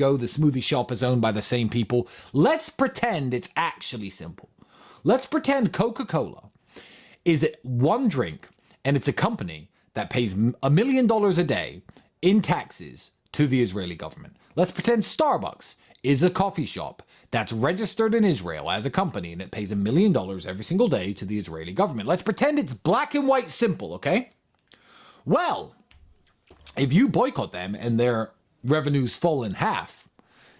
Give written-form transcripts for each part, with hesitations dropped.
go, the smoothie shop is owned by the same people. Let's pretend it's actually simple. Let's pretend Coca-Cola is one drink and it's a company that pays $1 million a day in taxes to the Israeli government. Let's pretend Starbucks is a coffee shop that's registered in Israel as a company and it pays $1 million every single day to the Israeli government. Let's pretend it's black and white simple, okay? Well, if you boycott them and their revenues fall in half,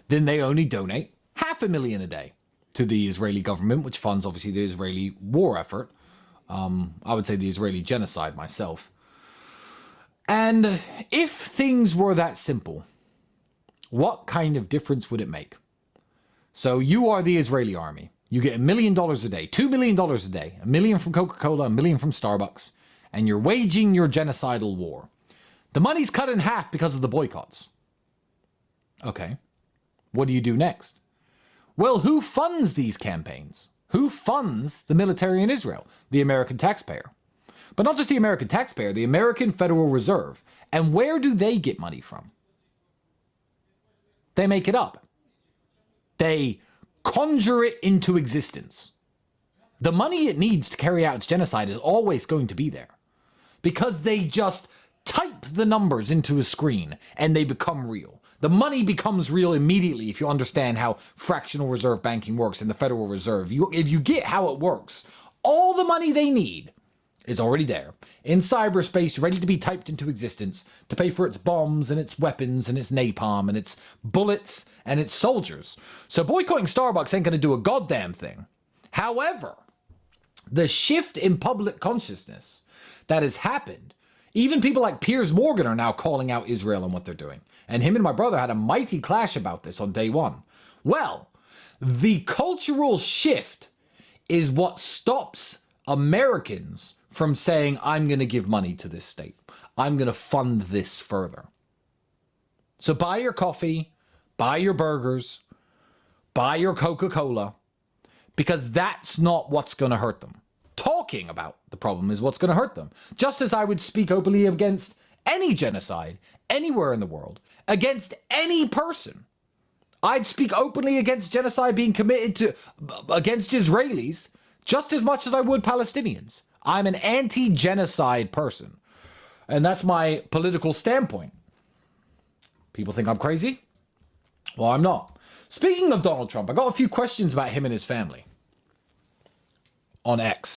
then they only donate $500,000 a day to the Israeli government, which funds obviously the Israeli war effort. I would say the Israeli genocide myself. And if things were that simple, what kind of difference would it make? So you are the Israeli army. You get $1 million a day, $2 million a day, $1 million from Coca-Cola, $1 million from Starbucks, and you're waging your genocidal war. The money's cut in half because of the boycotts. Okay, what do you do next? Well, who funds these campaigns? Who funds the military in Israel? The American taxpayer. But not just the American taxpayer, the American Federal Reserve. And where do they get money from? They make it up. They conjure it into existence. The money it needs to carry out its genocide is always going to be there. Because they just type the numbers into a screen and they become real. The money becomes real immediately if you understand how fractional reserve banking works in the Federal Reserve. If you get how it works, all the money they need is already there, in cyberspace, ready to be typed into existence, to pay for its bombs and its weapons and its napalm and its bullets and its soldiers. So boycotting Starbucks ain't going to do a goddamn thing. However, the shift in public consciousness that has happened, even people like Piers Morgan are now calling out Israel and what they're doing. And him and my brother had a mighty clash about this on day one. Well, the cultural shift is what stops Americans from saying, I'm going to give money to this state. I'm going to fund this further. So buy your coffee, buy your burgers, buy your Coca-Cola, because that's not what's going to hurt them. Talking about the problem is what's going to hurt them. Just as I would speak openly against any genocide anywhere in the world, against any person. I'd speak openly against genocide being committed against Israelis just as much as I would Palestinians. I'm an anti-genocide person. And that's my political standpoint. People think I'm crazy? Well, I'm not. Speaking of Donald Trump, I got a few questions about him and his family on X.